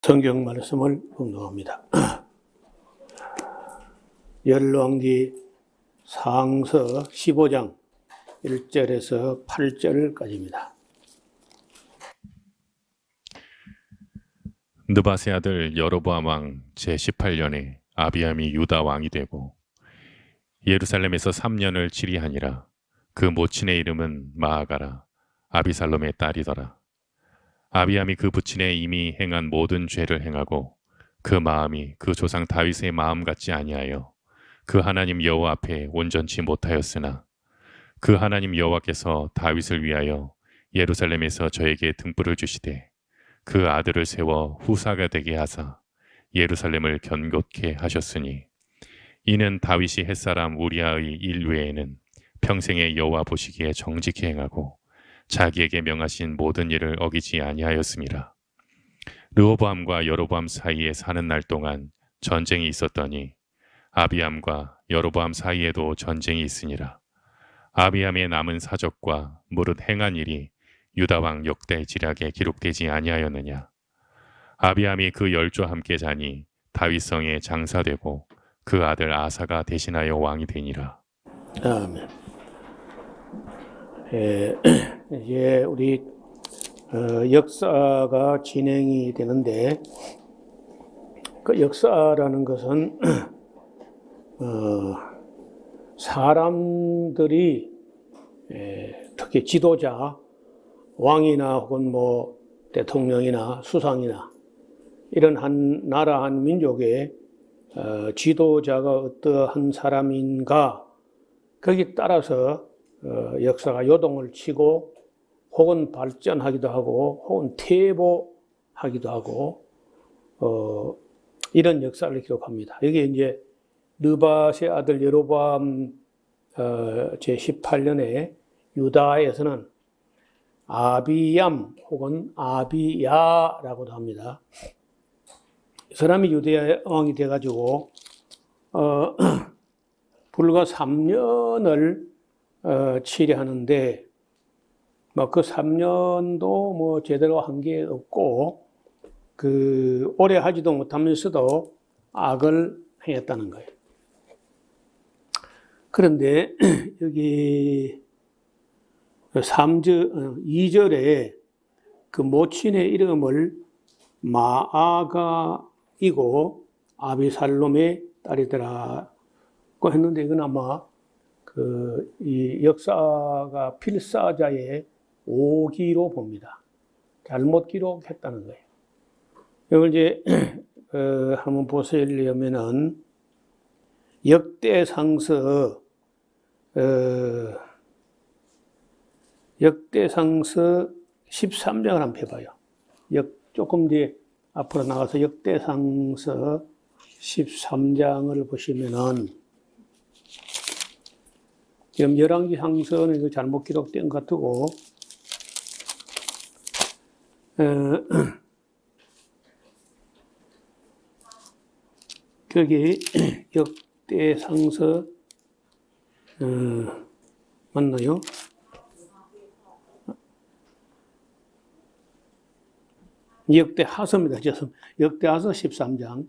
성경 말씀을 공독합니다. 열왕기 상서 15장 1절에서 8절까지입니다. 느밧의 아들 여로보암 왕 제18년에 아비암이 유다 왕이 되고 예루살렘에서 3년을 치리하니라. 그 모친의 이름은 마아가라. 아비살롬의 딸이더라. 아비암이 그 부친의 이미 행한 모든 죄를 행하고 그 마음이 그 조상 다윗의 마음 같지 아니하여 그 하나님 여호와 앞에 온전치 못하였으나 그 하나님 여호와께서 다윗을 위하여 예루살렘에서 저에게 등불을 주시되 그 아들을 세워 후사가 되게 하사 예루살렘을 견고케 하셨으니 이는 다윗이 햇사람 우리아의 일 외에는 평생에 여호와 보시기에 정직히 행하고 자기에게 명하신 모든 일을 어기지 아니하였음이라. 르호보암과 여로보암 사이에 사는 날 동안 전쟁이 있었더니 아비암과 여로보암 사이에도 전쟁이 있으니라. 아비암의 남은 사적과 무릇 행한 일이 유다 왕 역대 지략에 기록되지 아니하였느냐. 아비암이 그 열조와 함께 자니 다윗성에 장사되고 그 아들 아사가 대신하여 왕이 되니라. 아멘. 이제 우리 역사가 진행이 되는데, 그 역사라는 것은 사람들이 특히 지도자, 왕이나 혹은 뭐 대통령이나 수상이나 이런 한 나라 한 민족의 지도자가 어떠한 사람인가, 거기에 따라서 역사가 요동을 치고 혹은 발전하기도 하고 혹은 퇴보하기도 하고 이런 역사를 기록합니다. 여기 이제 느밧의 아들 여로보암 제18년에 유다에서는 아비얌 혹은 아비야라고도 합니다. 이 사람이 유대 왕이 돼가지고 불과 3년을 치리하는데 그 3년도 뭐 제대로 한 게 없고 오래 하지도 못하면서도 악을 행했다는 거예요. 그런데 여기 2절에 그 모친의 이름을 마아가이고 아비살롬의 딸이더라고 했는데, 이건 아마 이 역사가 필사자의 오기로 봅니다. 잘못 기록했다는 거예요. 이걸 이제 한번 보시려면은 역대상서 13장을 한번 펴봐요. 조금 뒤에 앞으로 나가서 역대상서 13장을 보시면은, 지금 열왕기 상서는 이거 잘못 기록된 것 같고, 거기 역대상서 맞나요? 역대하서입니다. 역대하서 13장.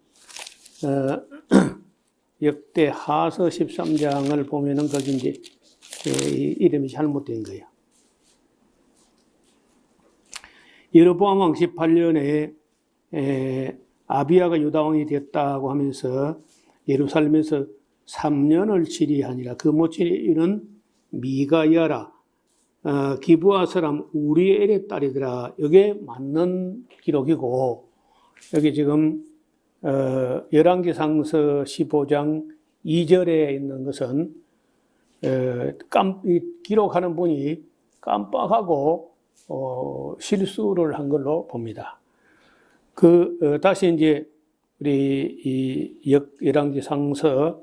역대하서 13장을 보면은 거기 이제 이름이 잘못된 거예요. 여로보암 왕 18년에 아비야가 유다 왕이 됐다고 하면서 예루살렘에서 3년을 치리하니라. 그 모친의 이름은 미가야라. 기브아 사람 우리엘의 딸이더라. 이게 맞는 기록이고, 여기 지금 열왕기상서 15장 2절에 있는 것은 기록하는 분이 깜빡하고 실수를 한 걸로 봅니다. 다시 이제 우리 이 열왕기상서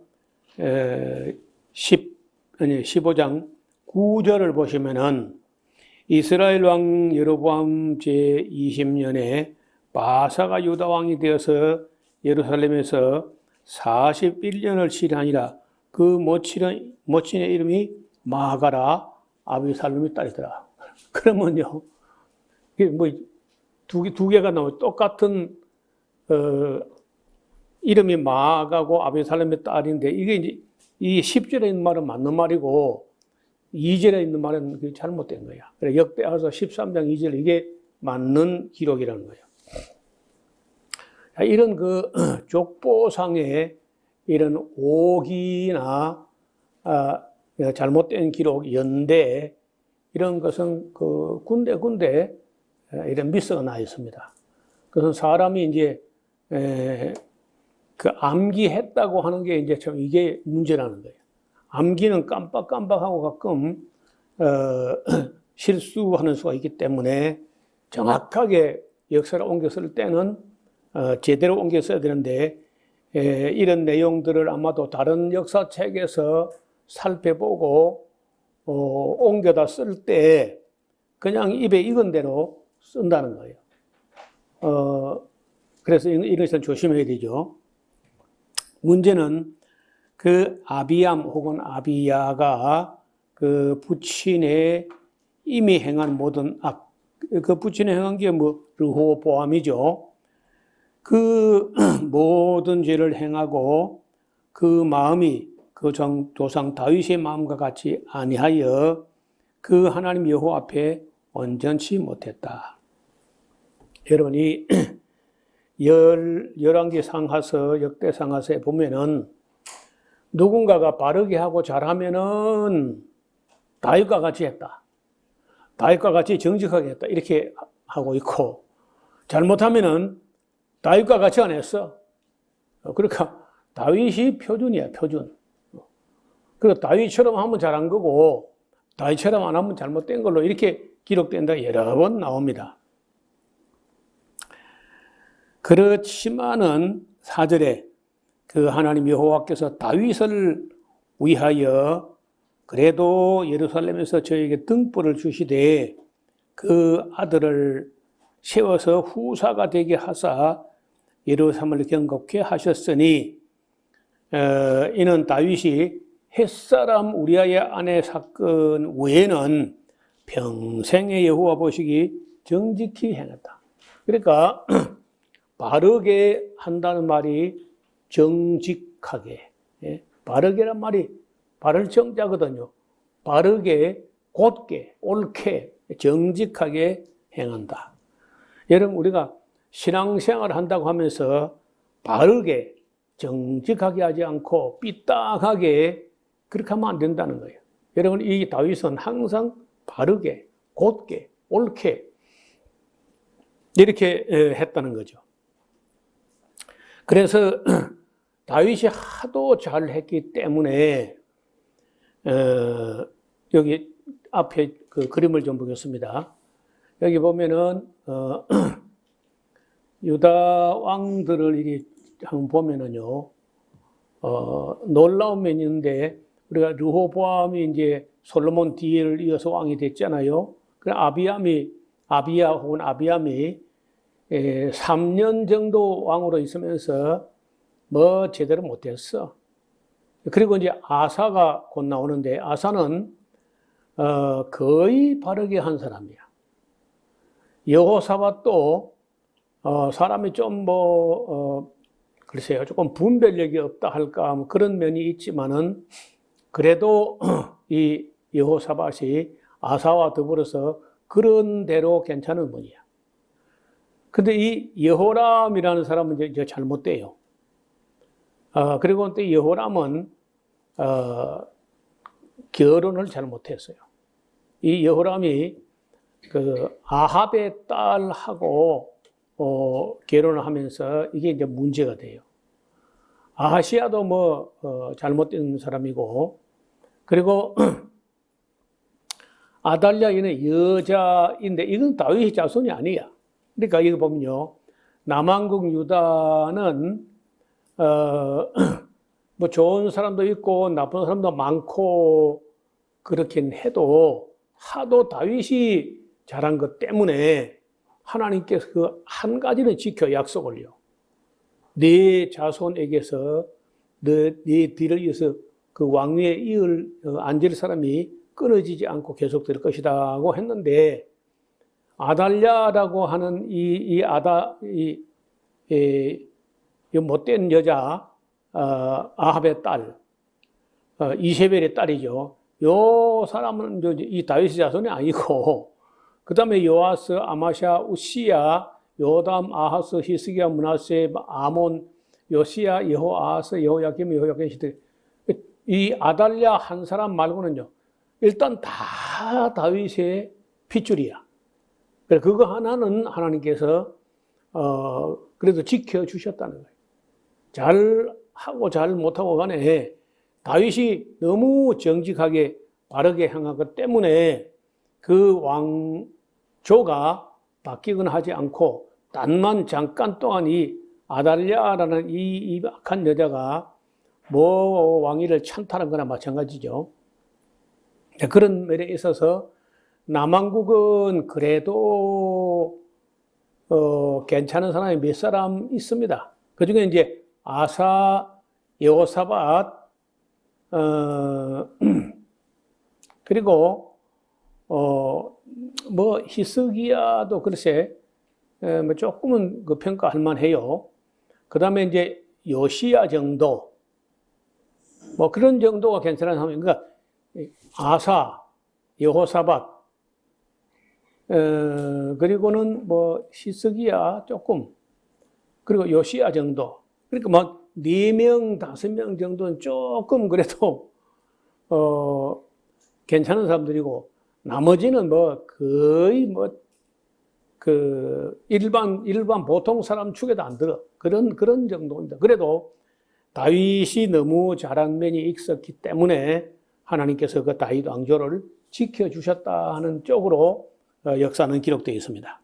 15장 9절을 보시면은 이스라엘 왕 여로보암 제20년에 바사가 유다 왕이 되어서 예루살렘에서 41년을 치리하니라. 그 모친의 이름이 마아가라 아비살롬의 딸이더라. 그러면요, 이게 뭐 두 개가 나오면 똑같은 이름이 마아가고 아비살렘의 딸인데 이게 이제 이 10절에 있는 말은 맞는 말이고 2절에 있는 말은 그게 잘못된 거야. 그래 역대하서 13장 2절 이게 맞는 기록이라는 거예요. 이런 그 족보상의 이런 오기나 잘못된 기록, 연대 이런 것은 그 군데 이런 미스가 나 있습니다. 그래서 사람이 이제 그 암기했다고 하는 게 이제 참 이게 문제라는 거예요. 암기는 깜빡하고 가끔 실수하는 수가 있기 때문에 정확하게 역사를 옮겨 쓸 때는 제대로 옮겨 써야 되는데 이런 내용들을 아마도 다른 역사책에서 살펴보고 옮겨다 쓸 때 그냥 입에 익은 대로 쓴다는 거예요. 그래서 이런 것은 조심해야 되죠. 문제는 그 아비암 혹은 아비야가 그 부친의 이미 행한 모든 악, 그 부친의 행한 게 뭐 르호보암이죠. 그 모든 죄를 행하고 그 마음이 그 조상 다윗의 마음과 같이 아니하여 그 하나님 여호와 앞에 온전치 못했다. 여러분이 열왕기 상하서 역대 상하서에 보면은 누군가가 바르게 하고 잘하면은 다윗과 같이 했다. 다윗과 같이 정직하게 했다. 이렇게 하고 있고 잘못하면은 다윗과 같이 안 했어. 그러니까 다윗이 표준이야, 표준. 그리고 다윗처럼 하면 잘한 거고 다윗처럼 안 하면 잘못된 걸로 이렇게 기록된다 여러 번 나옵니다. 그렇지만은 4절에 그 하나님 여호와께서 다윗을 위하여 그래도 예루살렘에서 저에게 등불을 주시되 그 아들을 세워서 후사가 되게 하사 예루살렘을 경겁게 하셨으니 이는 다윗이 햇사람 우리아의 아내 사건 외에는 평생의 여호와 보시기 정직히 행했다. 그러니까 바르게 한다는 말이 정직하게, 바르게란 말이 바를 정자거든요. 바르게, 곧게, 옳게, 정직하게 행한다. 여러분 우리가 신앙생활을 한다고 하면서 바르게, 정직하게 하지 않고 삐딱하게 그렇게 하면 안 된다는 거예요. 여러분 이 다윗은 항상 바르게, 곧게, 옳게 이렇게 했다는 거죠. 그래서 다윗이 하도 잘했기 때문에 여기 앞에 그 그림을 좀 보겠습니다. 여기 보면은 유다 왕들을 이렇게 한번 보면은요, 놀라운 면이 있는데 우리가 르호보암이 이제 솔로몬 뒤를 이어서 왕이 됐잖아요. 그래 아비야 혹은 아비암이 3년 정도 왕으로 있으면서 뭐 제대로 못했어. 그리고 이제 아사가 곧 나오는데 아사는 거의 바르게 한 사람이야. 여호사밧도 사람이 좀 글쎄요, 조금 분별력이 없다 할까 뭐 그런 면이 있지만은 그래도 이 여호사밧이 아사와 더불어서 그런 대로 괜찮은 분이야. 근데 이 여호람이라는 사람은 이제 잘못돼요. 그리고 또 여호람은 결혼을 잘못했어요. 이 여호람이 그 아합의 딸하고 결혼을 하면서 이게 이제 문제가 돼요. 아하시아도 뭐 잘못된 사람이고, 그리고 아달랴 이는 여자인데 이건 다윗의 자손이 아니야. 그러니까 여기 보면요, 남왕국 유다는 뭐 좋은 사람도 있고 나쁜 사람도 많고 그렇긴 해도 하도 다윗이 잘한 것 때문에 하나님께서 그 한 가지는 지켜 약속을요. 네 자손에게서 네 뒤를 이어서 그 왕위에 앉을 사람이 끊어지지 않고 계속될 것이다고 했는데 아달랴라고 하는 이 이 못된 여자 아합의 딸 이세벨의 딸이죠. 요 사람은 이 다윗의 자손이 아니고 그 다음에 요아스, 아마샤, 우시야, 요담, 아하스, 히스기야, 므낫세, 아몬, 요시야, 여호아하스, 여호야김, 여호야kim 시대 이 아달랴 한 사람 말고는요 일단 다 다윗의 핏줄이야. 그래 그거 하나는 하나님께서 그래도 지켜주셨다는 거예요. 잘 하고 잘 못하고 간에 다윗이 너무 정직하게 바르게 행하기 때문에 그 왕조가 바뀌거나 하지 않고 단만 잠깐 동안 이 아달랴라는 이 악한 여자가 뭐 왕위를 찬탈한 거나 마찬가지죠. 그런 면에 있어서 남왕국은 그래도 괜찮은 사람이 몇 사람 있습니다. 그 중에 이제 아사, 여호사밧, 그리고 뭐 히스기야도 글쎄 뭐 조금은 그 평가할 만해요. 그 다음에 이제 요시야 정도 뭐 그런 정도가 괜찮은 사람이 그러니까 아사, 여호사밧 그리고는 뭐 히스기야 조금 그리고 요시야 정도 그러니까 막 4명, 5명 정도는 조금 그래도 괜찮은 사람들이고 나머지는 뭐 거의 뭐 그 일반 보통 사람 축에도 안 들어 그런 정도입니다. 그래도 다윗이 너무 잘한 면이 있었기 때문에 하나님께서 그 다윗 왕조를 지켜주셨다 하는 쪽으로 역사는 기록되어 있습니다.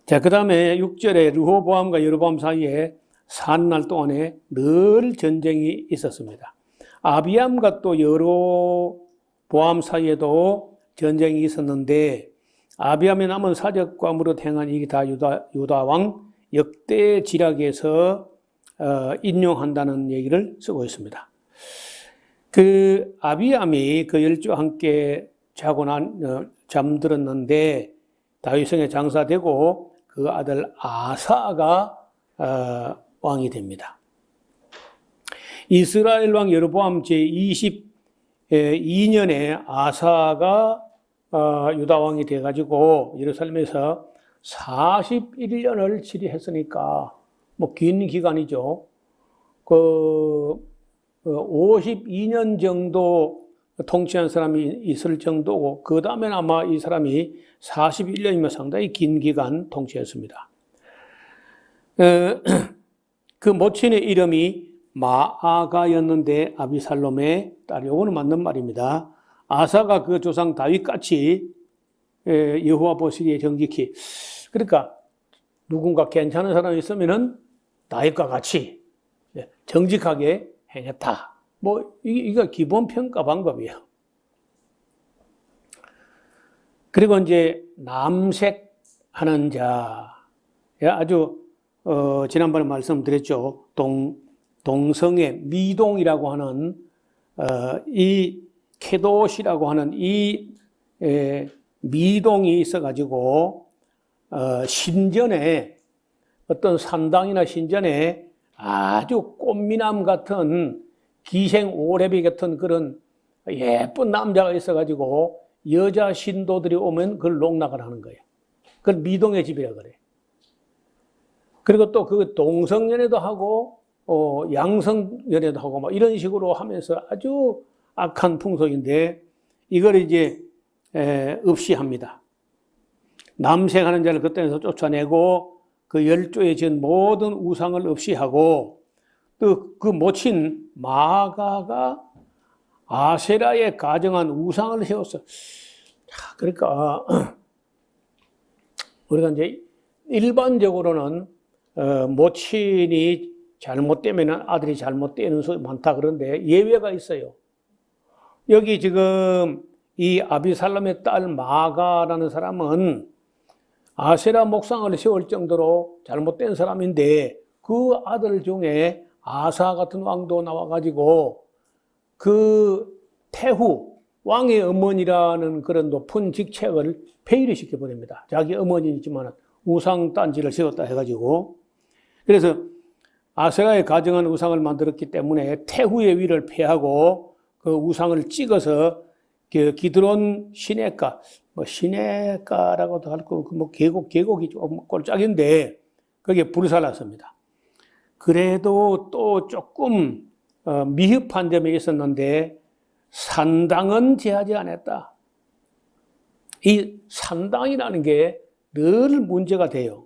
자, 그 다음에 6절에 르호보암과 여로보암 사이에 산날 동안에 늘 전쟁이 있었습니다. 아비암과 또 여로보암 사이에도 전쟁이 있었는데 아비암의 남은 사적과 무릇 행한 일이 다 유다 왕 역대 지략에서 인용한다는 얘기를 쓰고 있습니다. 그 아비암이 그 열주와 함께 자고 잠들었는데 다윗성에 장사되고 그 아들 아사가 왕이 됩니다. 이스라엘 왕 여로보암 제22년에 아사가 유다 왕이 돼가지고 예루살렘에서 41년을 치리했으니까 뭐 긴 기간이죠. 그 52년 정도 통치한 사람이 있을 정도고 그 다음에 아마 이 사람이 41년이면 상당히 긴 기간 통치했습니다. 그 모친의 이름이 마아가였는데 아비살롬의 딸, 요거는 맞는 말입니다. 아사가 그 조상 다윗같이 여호와 보시기에 정직히 그러니까 누군가 괜찮은 사람이 있으면은 다윗과 같이 정직하게 행했다. 뭐 이거 기본 평가 방법이에요. 그리고 이제 남색하는 자, 아주 지난번에 말씀드렸죠. 동성애 미동이라고 하는 이 케도시라고 하는 이 미동이 있어가지고 신전에 어떤 산당이나 신전에 아주 꽃미남 같은 기생 오래비 같은 그런 예쁜 남자가 있어가지고 여자 신도들이 오면 그걸 농락을 하는 거예요. 그걸 미동의 집이라 그래. 그리고 또 그 동성연애도 하고 양성연애도 하고 막 이런 식으로 하면서 아주 악한 풍속인데 이걸 이제 없이 합니다. 남색하는 자를 그때에서 쫓아내고 그 열조에 지은 모든 우상을 없이 하고 또 그 모친 마아가가 아세라에 가정한 우상을 세웠어. 그러니까 우리가 이제 일반적으로는 모친이 잘못되면 아들이 잘못되는 소리 많다 그런데 예외가 있어요. 여기 지금 이 아비살롬의 딸 마가라는 사람은 아세라 목상을 세울 정도로 잘못된 사람인데 그 아들 중에 아사 같은 왕도 나와가지고 그 태후 왕의 어머니라는 그런 높은 직책을 폐위를 시켜버립니다. 자기 어머니이지만 우상 단지를 지었다 해가지고, 그래서 아세라의 가정한 우상을 만들었기 때문에 태후의 위를 패하고 그 우상을 찍어서 그 기드론 시내가, 뭐 시내가라고도 할 거고, 뭐 계곡이 좀 꼴짝인데 거기에 불살랐습니다. 그래도 또 조금 미흡한 점이 있었는데 산당은 제하지 않았다. 이 산당이라는 게 늘 문제가 돼요.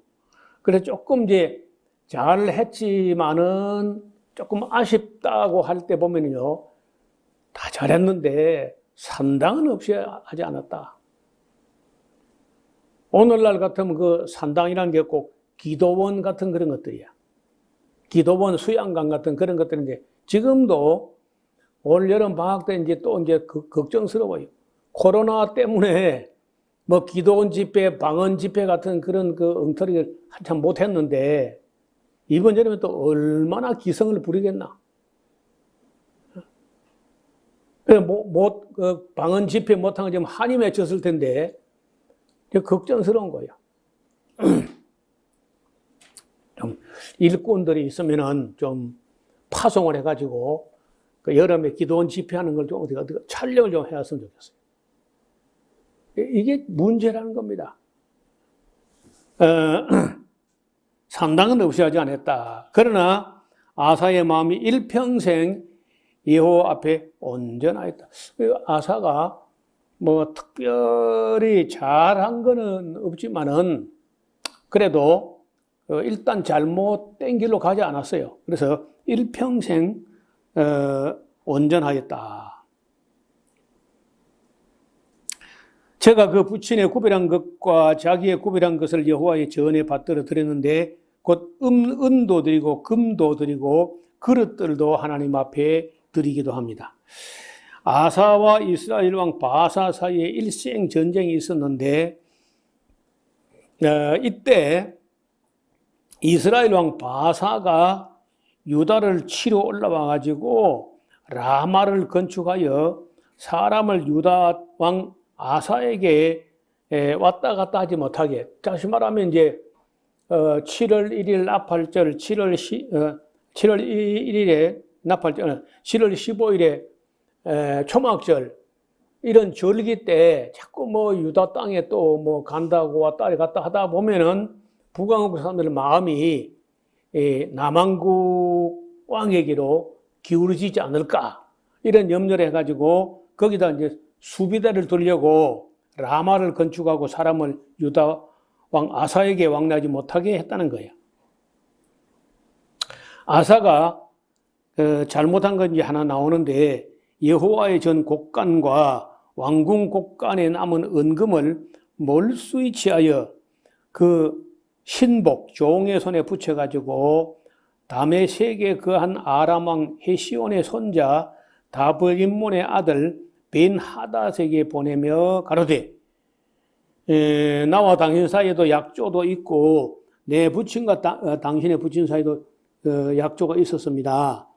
그래서 조금 이제 잘 했지만은 조금 아쉽다고 할 때 보면요, 다 잘했는데 산당은 없이 하지 않았다. 오늘날 같으면 그 산당이라는 게 꼭 기도원 같은 그런 것들이야. 기도원, 수양관 같은 그런 것들인데 지금도 올 여름 방학 때 이제 또 이제 걱정스러워요. 코로나 때문에 뭐 기도원 집회, 방언 집회 같은 그런 그 엉터리를 한참 못 했는데 이번 여름에 또 얼마나 기성을 부리겠나. 방언 집회 못한 건 지금 한이 맺혔을 텐데 걱정스러운 거예요. 좀 일꾼들이 있으면은 좀 파송을 해가지고 그 여름에 기도원 집회하는 걸 좀 어디가 촬영을 좀 해왔으면 좋겠어요. 이게 문제라는 겁니다. 산당은 없이 하지 않았다. 그러나 아사의 마음이 일평생 여호와 앞에 온전하였다. 아사가 뭐 특별히 잘한 거는 없지만은 그래도 일단 잘못된 길로 가지 않았어요. 그래서 일평생 온전하였다. 제가 그 부친의 구별한 것과 자기의 구별한 것을 여호와의 전에 받들어 드렸는데 곧 은도 드리고 금도 드리고 그릇들도 하나님 앞에 드리기도 합니다. 아사와 이스라엘 왕 바사 사이에 일생 전쟁이 있었는데 이때 이스라엘 왕 바사가 유다를 치러 올라와 가지고 라마를 건축하여 사람을 유다 왕 아사에게 왔다 갔다 하지 못하게, 다시 말하면 이제 7월 1일 나팔절, 7월 1일에 나팔절, 7월 15일에 초막절 이런 절기 때 자꾸 뭐 유다 땅에 또 뭐 간다고 왔다 갔다 하다 보면은 북왕국 사람들 마음이 남왕국 왕에게로 기울어지지 않을까 이런 염려를 해가지고 거기다 이제 수비대를 두려고 라마를 건축하고 사람을 유다 왕 아사에게 왕래하지 못하게 했다는 거예요. 아사가 잘못한 건지 하나 나오는데 여호와의 전 곡간과 왕궁 곡간에 남은 은금을 몰수히 취하여 그 신복 종의 손에 붙여가지고 다메섹에 거한 아람 왕 헤시온의 손자 다브임몬의 아들 벤 하닷에게 보내며 가로되 나와 당신 사이에도 약조도 있고 내 부친과 당신의 부친 사이도 약조가 있었습니다.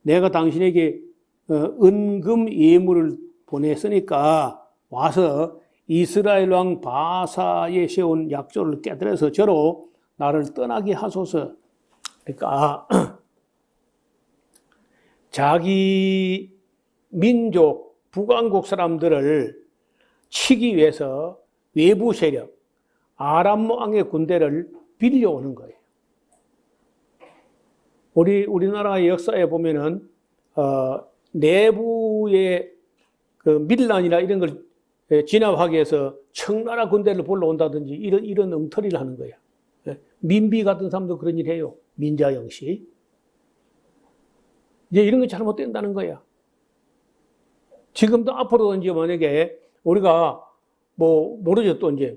내가 당신에게 은금 예물을 보냈으니까 와서 이스라엘 왕 바사에 세운 약조를 깨뜨려서 저로 나를 떠나게 하소서. 그러니까 자기 민족 북왕국 사람들을 치기 위해서 외부 세력, 아람 왕의 군대를 빌려오는 거예요. 우리나라의 역사에 보면은, 내부의 그 밀란이나 이런 걸 진압하기 위해서 청나라 군대를 불러온다든지 이런 엉터리를 하는 거예요. 민비 같은 사람도 그런 일 해요. 민자영 씨. 이제 이런 게 잘못된다는 거야. 지금도 앞으로도 이제 만약에 우리가 뭐 모르죠. 또 이제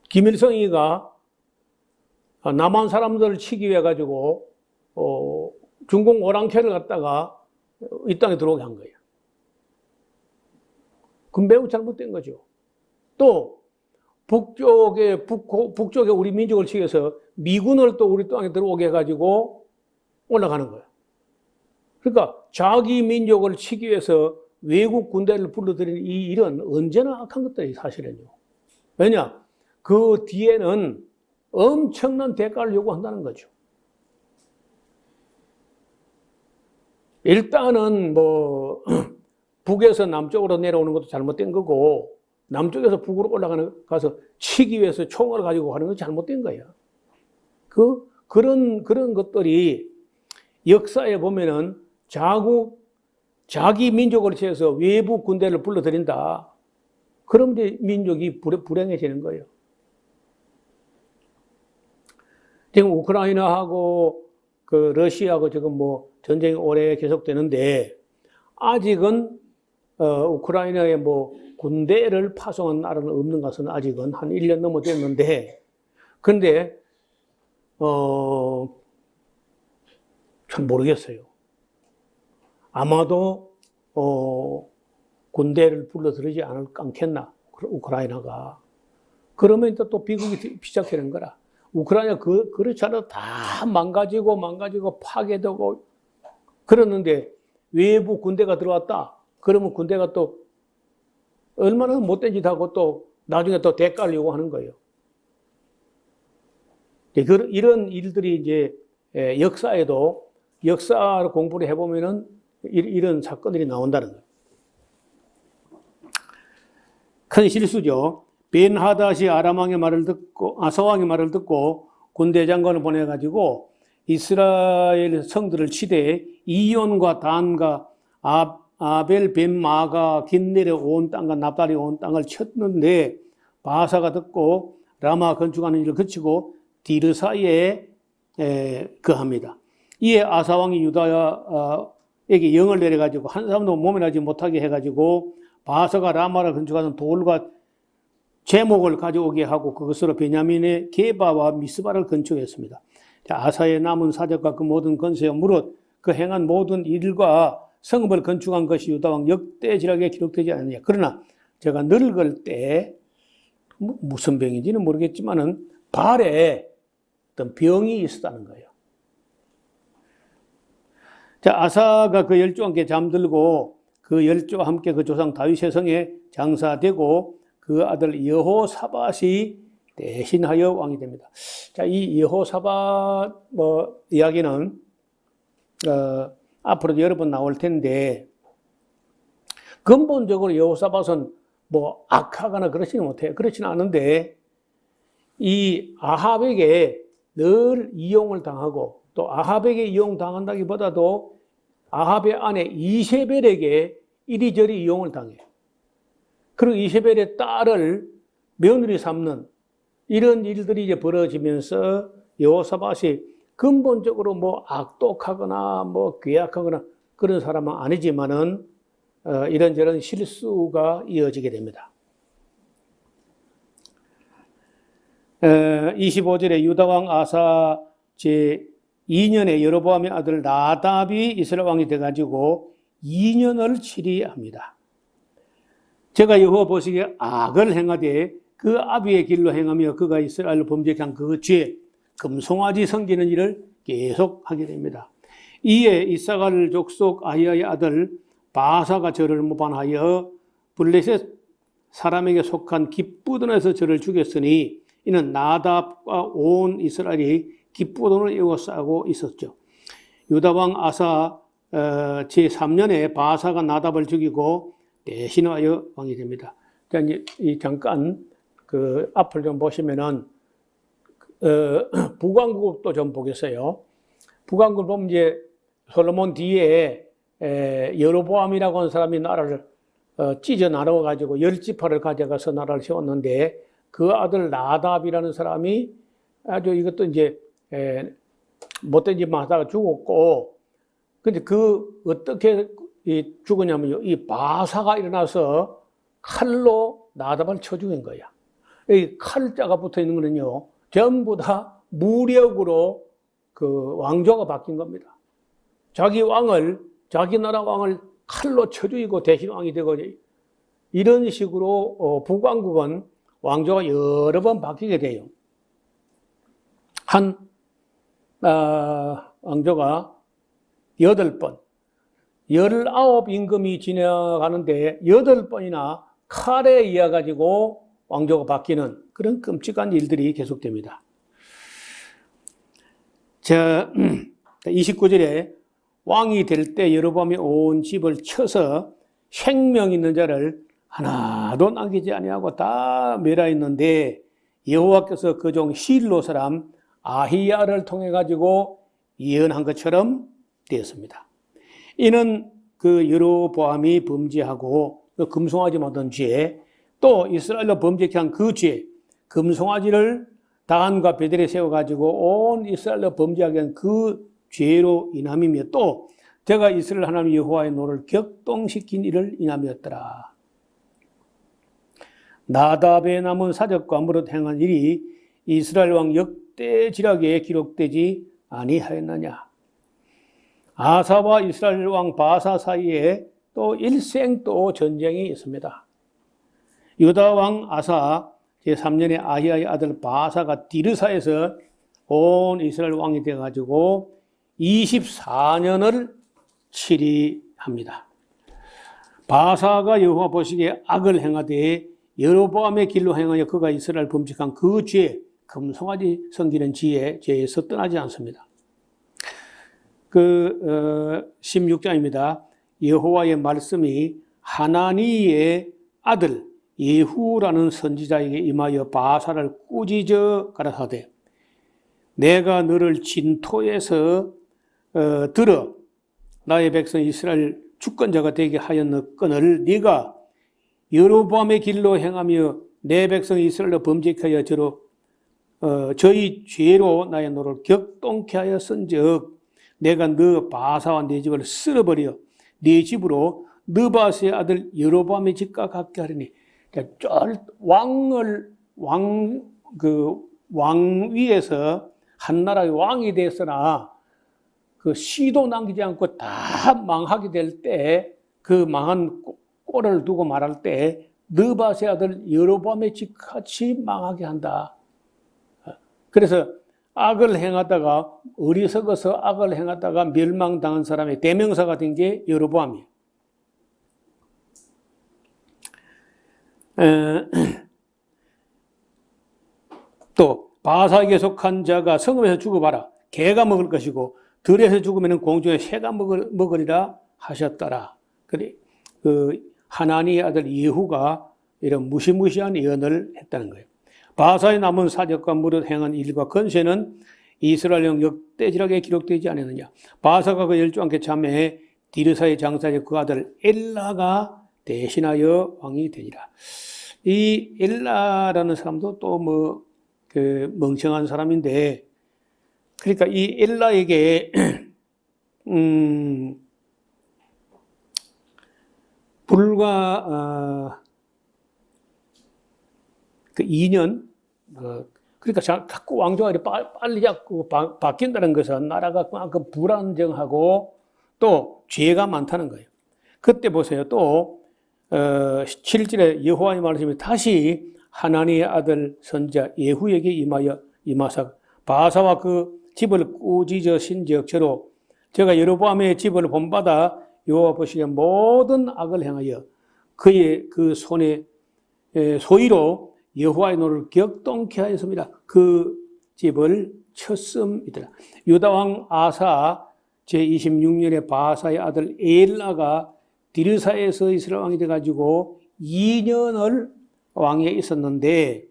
김일성이가 남한 사람들을 치기 위해 가지고 중공 오랑캐를 갖다가 이 땅에 들어오게 한 거예요. 그건 매우 잘못된 거죠. 또 북쪽에 우리 민족을 치기 위해서 미군을 또 우리 땅에 들어오게 해가지고 올라가는 거예요. 그러니까 자기 민족을 치기 위해서 외국 군대를 불러들이는 이 일은 언제나 악한 것들이 사실은요. 왜냐? 그 뒤에는 엄청난 대가를 요구한다는 거죠. 일단은 뭐 북에서 남쪽으로 내려오는 것도 잘못된 거고, 남쪽에서 북으로 가서 치기 위해서 총을 가지고 가는 건 잘못된 거야. 그런 것들이 역사에 보면은 자기 민족을 취해서 외부 군대를 불러들인다. 그럼 이제 민족이 불행해지는 거예요. 지금 우크라이나하고 그 러시아하고 지금 뭐 전쟁이 오래 계속되는데, 아직은 우크라이나에 뭐 군대를 파송한 나라는 없는 것은 아직은 한 1년 넘어 됐는데, 근데 참 모르겠어요. 아마도 군대를 불러들이지 않겠나, 우크라이나가. 그러면 또 비극이 시작되는 거라. 우크라이나 그렇지 않아도 다 망가지고 파괴되고 그러는데, 외부 군대가 들어왔다. 그러면 군대가 또 얼마나 못된 짓 하고 또 나중에 또 대가를 요구하는 거예요. 이런 일들이 이제 역사에도, 역사 공부를 해보면은 이런 사건들이 나온다는 거예요. 큰 실수죠. 벤하닷이 아람왕의 말을 듣고, 아사왕의 말을 듣고 군대 장관을 보내가지고 이스라엘 성들을 치되 이온과 단과 아벨 벤마가 긴내려 온 땅과 납달이 온 땅을 쳤는데, 바사가 듣고 라마 건축하는 일을 그치고 디르사에 거합니다. 이에 아사왕이 유다에게 영을 내려가지고 한 사람도 모면하지 못하게 해가지고 바사가 라마를 건축하는 돌과 제목을 가져오게 하고 그것으로 베냐민의 게바와 미스바를 건축했습니다. 아사의 남은 사적과 그 모든 건세와 무릇 그 행한 모든 일과 성읍을 건축한 것이 유다왕 역대지락에 기록되지 않느냐. 그러나 제가 늙을 때 무슨 병인지는 모르겠지만은 발에 어떤 병이 있었다는 거예요. 자, 아사가 그 열조와 함께 잠들고 그 열조와 함께 그 조상 다윗의 성에 장사되고 그 아들 여호사밧이 대신하여 왕이 됩니다. 자, 이 여호사밧 이야기는 앞으로도 여러 번 나올 텐데, 근본적으로 여호사밧은 뭐 악하거나 그렇지는 못해요. 그렇지는 않은데, 이 아합에게 늘 이용을 당하고, 또 아합에게 이용당한다기보다도 아합의 아내 이세벨에게 이리저리 이용을 당해요. 그리고 이세벨의 딸을 며느리 삼는 이런 일들이 이제 벌어지면서 여호사밧이 근본적으로 뭐 악독하거나 뭐 괴악하거나 그런 사람은 아니지만은 이런저런 실수가 이어지게 됩니다. 25절에 유다왕 아사 제2년에 여로보암의 아들 나답이 이스라엘 왕이 돼가지고 2년을 치리합니다. 제가 여호와 보시기에 악을 행하되 그 아비의 길로 행하며 그가 이스라엘을 범죄케 한 그 죄, 금송아지 섬기는 일을 계속하게 됩니다. 이에 이사갈 족속 아히야의 아들 바사가 저를 모반하여 블레셋 사람에게 속한 깁부돈에서 저를 죽였으니 이는 나답과 온 이스라엘이 깁부돈을 에워싸고 있었죠. 유다왕 아사 제3년에 바사가 나답을 죽이고 대신하여 왕이 됩니다. 잠깐 그 앞을 좀 보시면은 북왕국도 좀 보겠어요. 북왕국을 보면 이제 솔로몬 뒤에 여로보암이라고 하는 사람이 나라를 찢어 나누어 가지고 10지파를 가져가서 나라를 세웠는데, 그 아들 나답이라는 사람이 아주 이것도 이제 못된 짓만 하다가 죽었고, 근데 어떻게 죽었냐면요, 이 바사가 일어나서 칼로 나답을 쳐 죽인 거야. 이 칼자가 붙어 있는 거는요, 전부 다 무력으로 그 왕조가 바뀐 겁니다. 자기 나라 왕을 칼로 쳐 죽이고 대신 왕이 되고, 이런 식으로 북왕국은 왕조가 여러 번 바뀌게 돼요. 한 왕조가 8번, 19 임금이 지나가는데 8번이나 칼에 의해 가지고 왕조가 바뀌는 그런 끔찍한 일들이 계속됩니다. 자, 29절에 왕이 될 때 여로보암이 온 집을 쳐서 생명 있는 자를 하나도 남기지 아니하고 다 멸하였는데 여호와께서 그 종 실로 사람 아히야를 통해 가지고 예언한 것처럼 되었습니다. 이는 그 여로보암이 범죄하고 금송아지 만든 죄, 또 이스라엘로 범죄케 한 그 죄, 금송아지를 다한과 베델에 세워가지고 온 이스라엘로 범죄하게 한 그 죄로 인함이며 또 제가 이스라엘 하나님 여호와의 노를 격동시킨 일을 인함이었더라. 나답에 남은 사적과 무릇 행한 일이 이스라엘 왕 역대지략에 기록되지 아니하였느냐. 아사와 이스라엘 왕 바사 사이에 또 일생 또 전쟁이 있습니다. 유다 왕 아사 제3년에 아히야의 아들 바사가 디르사에서 온 이스라엘 왕이 되어가지고 24년을 치리합니다. 바사가 여호와 보시기에 악을 행하되 여로보암의 길로 행하여 그가 이스라엘 범칙한 그 죄, 금송아지 섬기는 죄에서 떠나지 않습니다. 16장입니다. 여호와의 말씀이 하나니의 아들 예후라는 선지자에게 임하여 바사를 꾸짖어 가라사대 내가 너를 진토에서 들어 나의 백성 이스라엘 주권자가 되게 하였거늘 네가 여로보암의 길로 행하며 내 백성 이스라엘로 범죄케 하여 저희 죄로 나의 노를 격동케 하였은즉 내가 너 바사와 네 집을 쓸어버려 네 집으로 느바스의 아들 여로보암의 집과 같게 하리니 왕 위에서 한 나라의 왕이 됐으나 그 씨도 남기지 않고 다 망하게 될 때 그 망한 꼴을 두고 말할 때 느바스의 아들 여로보암의 집같이 망하게 한다. 그래서 악을 행하다가 어리석어서 악을 행하다가 멸망당한 사람의 대명사가 된 게 여로보암이에요. 또 바사에게 속한 자가 성읍에서 죽어봐라. 개가 먹을 것이고 들에서 죽으면 공중에 새가 먹으리라 하셨더라. 그래 그 하나니의 아들 예후가 이런 무시무시한 예언을 했다는 거예요. 바사에 남은 사적과 무릇 행한 일과 건세는 이스라엘 영 역대지략에 기록되지 않았느냐. 바사가 그 열조왕께 참여해 디르사의 장사의 그 아들 엘라가 대신하여 왕이 되니라. 이 엘라라는 사람도 또 멍청한 사람인데, 그러니까 이 엘라에게 불과 그 2년 그러니까 자꾸 왕조가 빨리 자꾸 바뀐다는 것은 나라가 그만큼 불안정하고 또 죄가 많다는 거예요. 그때 보세요. 또 7절에 여호와의 말씀이 다시 하나니의 아들 선지자 예후에게 임하사 바사와 그 집을 꾸짖으신즉 저로 제가 여로보암의 집을 본받아 여호와 보시기에 모든 악을 행하여 그의 그 손에 소위로 여호와의 노를 격동케 하였습니다. 그 집을 쳤음이더라. 유다 왕 아사 제26년에 바사의 아들 엘라가 디르사에서 이스라엘 왕이 돼가지고 2년을 왕위에 있었는데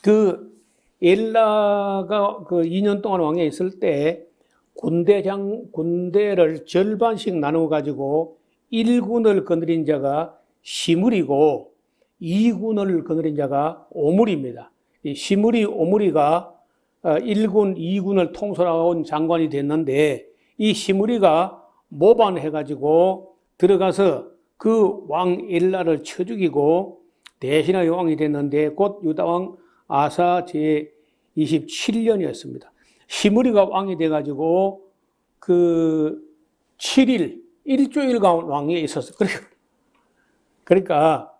그 엘라가 그 2년 동안 왕위에 있을 때 군대를 절반씩 나누어 가지고 1군을 거느린 자가 시므리고 2군을 거느린 자가 오므리입니다. 이 시므리 오므리가 1군, 2군을 통솔하온 장관이 됐는데 이 시므리가 모반해가지고 들어가서 그 왕 엘라를 쳐 죽이고 대신하여 왕이 됐는데 곧 유다 왕 아사 제27년이었습니다. 시므리가 왕이 돼가지고 그 7일, 일주일간 왕위에 있었어요. 그러니까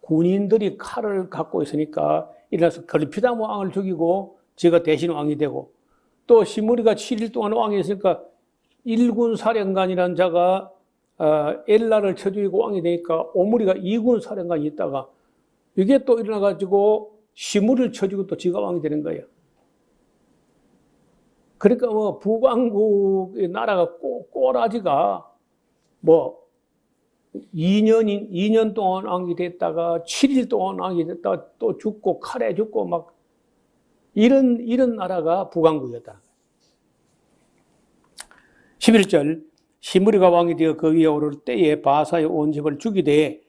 군인들이 칼을 갖고 있으니까 일어나서 걸피다 왕을 죽이고 제가 대신 왕이 되고 또 시므리가 7일 동안 왕이 있으니까 1군 사령관이라는 자가 엘라를 쳐 죽이고 왕이 되니까 오므리가 2군 사령관이 있다가 이게 또 일어나가지고 시므리를 쳐주고 또 지가 왕이 되는 거예요. 그러니까 뭐 북왕국의 나라가 꼬라지가 뭐 2년 동안 왕이 됐다가 7일 동안 왕이 됐다가 또 죽고 칼에 죽고 막 이런 나라가 북왕국이었다. 11절 시므리가 왕이 되어 그 위에 오를 때에 바사의 온 집을 죽이되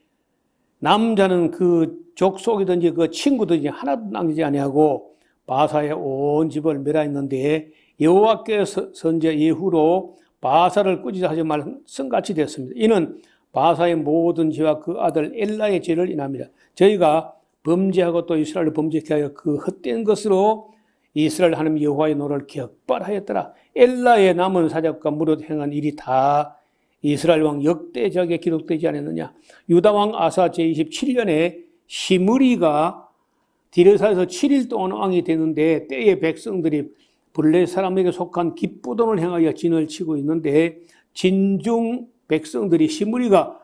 남자는 그 족속이든지 그 친구든지 하나도 남기지 아니하고 바사의 온 집을 멸하였는데 여호와께서 선제 이후로 바사를 꾸짖어 하지 말 성같이 되었습니다. 이는 바사의 모든 죄와 그 아들 엘라의 죄를 인합니다. 저희가 범죄하고 또 이스라엘을 범죄케 하여 그 헛된 것으로 이스라엘 하나님 여호와의 노를 격발하였더라. 엘라의 남은 사적과 무릇 행한 일이 다 이스라엘 왕 역대작에 기록되지 않았느냐. 유다 왕 아사 제27년에 시므리가 디르사에서 7일 동안 왕이 되는데 때에 백성들이 블레 사람에게 속한 깁부돈을 행하여 진을 치고 있는데 진중 백성들이 시므리가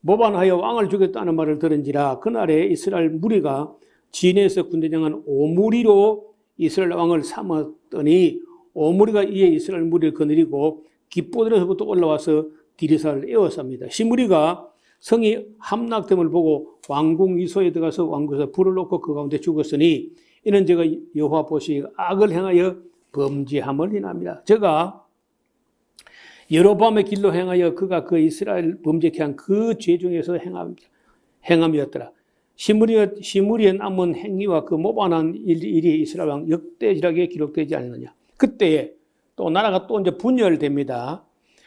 모반하여 왕을 죽였다는 말을 들은지라. 그날에 이스라엘 무리가 진에서 군대장한 오므리로 이스라엘 왕을 삼았더니 오므리가 이에 이스라엘 무리를 거느리고 깁부돈에서부터 올라와서 디르사를 에워쌉니다. 시므리가 성이 함락됨을 보고 왕궁 위소에 들어가서 왕궁에서 불을 놓고 그 가운데 죽었으니 이는 제가 여호와 보시기에 악을 행하여 범죄함을 인합니다. 제가 여로보암의 길로 행하여 그가 그 이스라엘 범죄케 한 그 죄 중에서 행함이었더라. 시므리의 남은 행위와 그 모반한 일이 이스라엘 왕 역대지락에 기록되지 않았느냐. 그때에 또 나라가 또 이제 분열됩니다.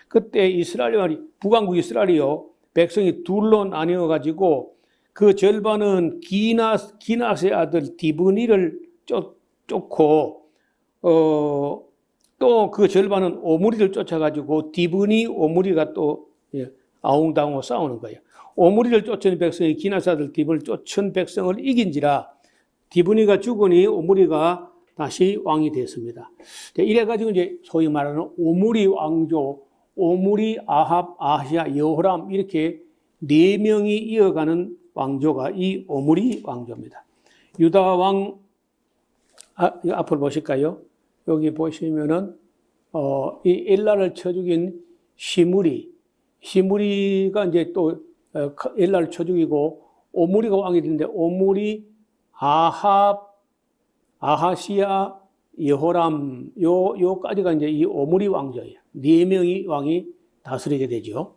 그때 이스라엘이 북왕국 이스라엘이요 백성이 둘로 나뉘어 가지고 그 절반은 기낫의 아들 디브니를 쫓고 또 그 절반은 오므리를 쫓아가지고 디브니 오므리가 또 아웅다웅 싸우는 거예요. 오므리를 쫓은 백성이 기낫의 아들 디브니를 쫓은 백성을 이긴지라 디브니가 죽으니 오므리가 다시 왕이 됐습니다. 이래가지고 이제 소위 말하는 오므리 왕조, 오므리, 아합, 아하시아, 여호람 이렇게 네 명이 이어가는 왕조가 이 오므리 왕조입니다. 유다 왕 앞을 보실까요? 여기 보시면은 이 엘라를 쳐 죽인 시므리가 이제 또 엘라를 쳐 죽이고 오므리가 왕이 되는데 오므리, 아합, 아하시아, 여호람 요까지가 이제 이 오므리 왕조예요. 네 명이 왕이 다스리게 되죠.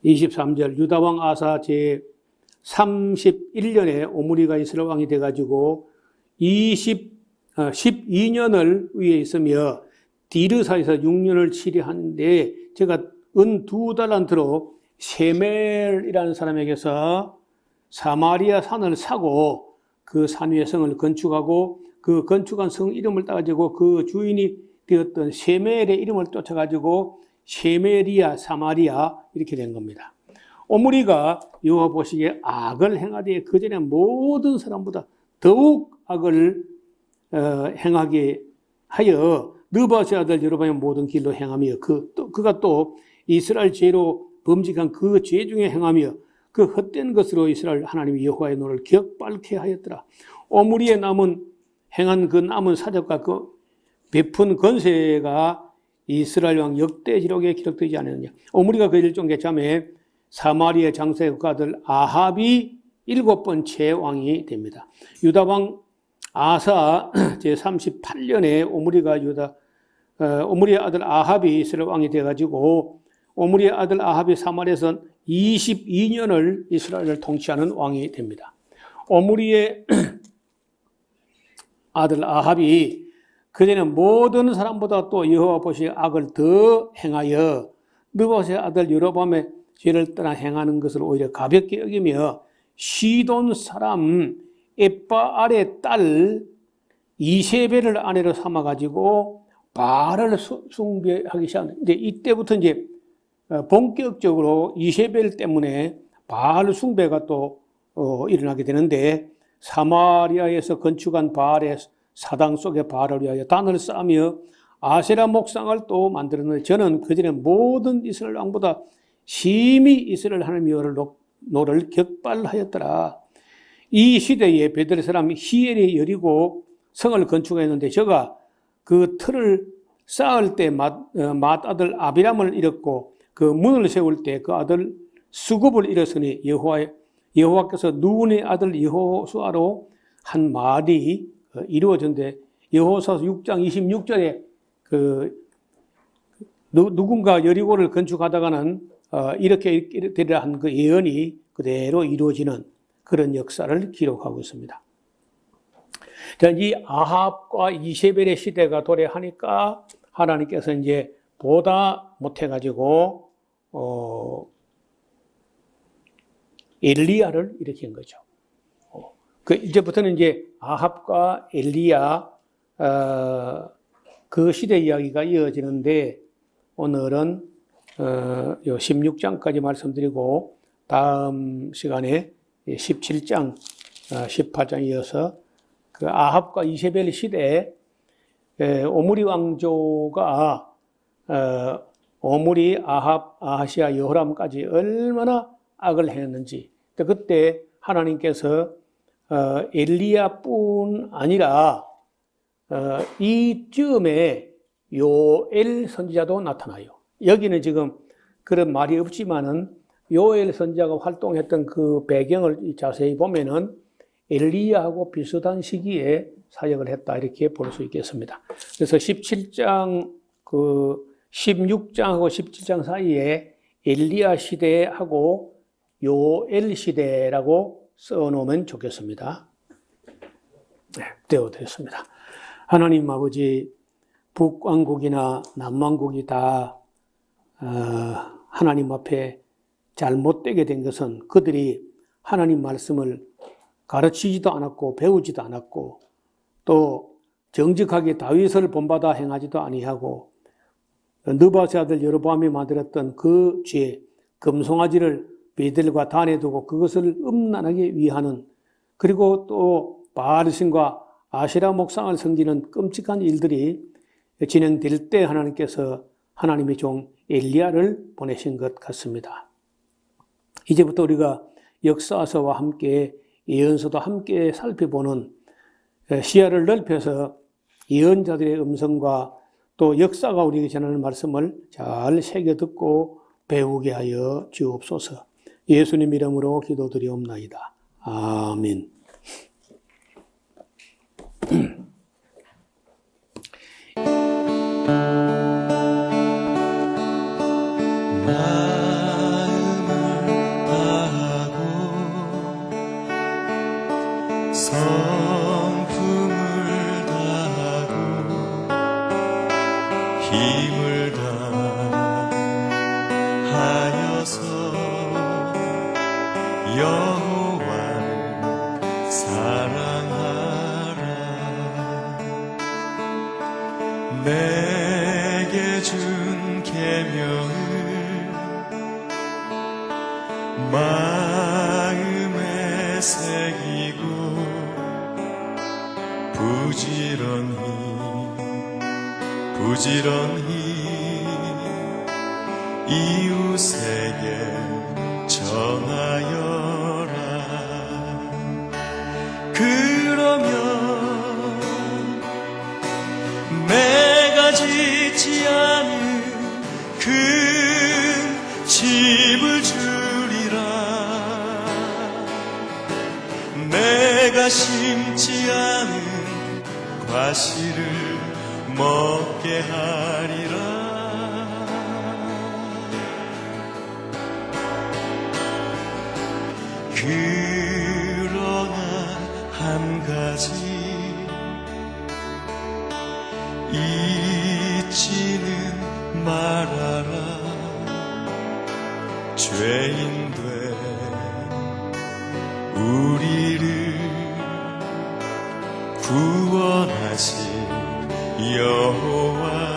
23절 유다 왕 아사 제 31년에 오므리가 이스라엘 왕이 돼가지고 12년을 위에 있으며 디르사에서 6년을 치리하는데 제가 은 2달란트로 세멜이라는 사람에게서 사마리아 산을 사고 그 산 위에 성을 건축하고 그 건축한 성 이름을 따가지고 그 주인이 되었던 세멜의 이름을 쫓아가지고 세메리아, 사마리아 이렇게 된 겁니다. 오므리가 여호와 보시기에 악을 행하되 그전에 모든 사람보다 더욱 악을 행하게 하여 느바세 아들 여로보암의 모든 길로 행하며 그가 또 이스라엘 죄로 범직한 그 죄 중에 행하며 그 헛된 것으로 이스라엘 하나님 여호와의 노를 격발케 하였더라. 오므리의 행한 그 남은 사적과 그 베푼 건세가 이스라엘 왕 역대 기록에 기록되지 않았느냐. 오므리가 그 일종 개참에 사마리아 장사의 그 아들 아합이 7번째 왕이 됩니다. 유다 왕 아사 제38년에 오므리의 아들 아합이 이스라엘 왕이 돼가지고 오므리의 아들 아합이 사마리아에서 22년을 이스라엘을 통치하는 왕이 됩니다. 오므리의 아들 아합이 그전에 모든 사람보다 또 여호와 보시기에 악을 더 행하여 느바세 아들 여로보암의 죄를 떠나 행하는 것을 오히려 가볍게 여기며 시돈 사람 에바알의 딸 이세벨을 아내로 삼아가지고 바알을 숭배하기 시작했는데 이때부터 이제 본격적으로 이세벨 때문에 바알 숭배가 또 일어나게 되는데 사마리아에서 건축한 바알의 사당 속에 바알을 위하여 단을 쌓으며 아세라 목상을 또 만들었는데 저는 그전에 모든 이스라엘 왕보다 심히 이스라엘 하나님의 노를 격발하였더라. 이 시대에 베들레 사람 히엘이 여리고 성을 건축했는데 저가 그 틀을 쌓을 때 맏아들 아비람을 잃었고 그 문을 세울 때 그 아들 수굽을 잃었으니 여호와께서 누군의 아들 여호수아로 한 말이 이루어졌는데 여호수아 6장 26절에 누군가 여리고를 건축하다가는 이렇게 되리라 한 그 예언이 그대로 이루어지는 그런 역사를 기록하고 있습니다. 자, 이 아합과 이세벨의 시대가 도래하니까 하나님께서 이제 보다 못해가지고 엘리야를 일으킨 거죠. 이제부터는 이제 아합과 엘리야 그 시대 이야기가 이어지는데 오늘은 16장까지 말씀드리고 다음 시간에 17장, 18장 이어서 그 아합과 이세벨 시대에 오므리 왕조가 오므리, 아합, 아하시아, 여호람까지 얼마나 악을 행했는지 그때 하나님께서 엘리야뿐 아니라 이쯤에 요엘 선지자도 나타나요. 여기는 지금 그런 말이 없지만은 요엘 선지자가 활동했던 그 배경을 자세히 보면은 엘리야하고 비슷한 시기에 사역을 했다 이렇게 볼 수 있겠습니다. 그래서 16장하고 17장 사이에 엘리야 시대하고 요엘 시대라고 써놓으면 좋겠습니다. 네, 되어드렸습니다. 하나님 아버지, 북왕국이나 남왕국이 다 하나님 앞에 잘못되게 된 것은 그들이 하나님 말씀을 가르치지도 않았고 배우지도 않았고 또 정직하게 다윗을 본받아 행하지도 아니하고 느바세 아들 여로보암이 만들었던 그 죄, 금송아지를 베들과 단에 두고 그것을 음란하게 위하는 그리고 또 바알신과 아세라 목상을 섬기는 끔찍한 일들이 진행될 때 하나님께서 하나님의 종 엘리야를 보내신 것 같습니다. 이제부터 우리가 역사서와 함께 예언서도 함께 살펴보는 시야를 넓혀서 예언자들의 음성과 또 역사가 우리에게 전하는 말씀을 잘 새겨 듣고 배우게 하여 주옵소서. 예수님 이름으로 기도드리옵나이다. 아멘. 성품을 다하고 힘을 다하여서 여호와를 사랑하라. 내게 준 계명을 마음에 새기고 부지런히 이웃에게 전하여라. 그러면 내가 짓지 않은 큰 집을 주리라. 내가 심지 않은 과실을 먹게 하리라. 그러나 한 가지 잊지는 말아라. 죄인 된 우리를 구원하신 여호와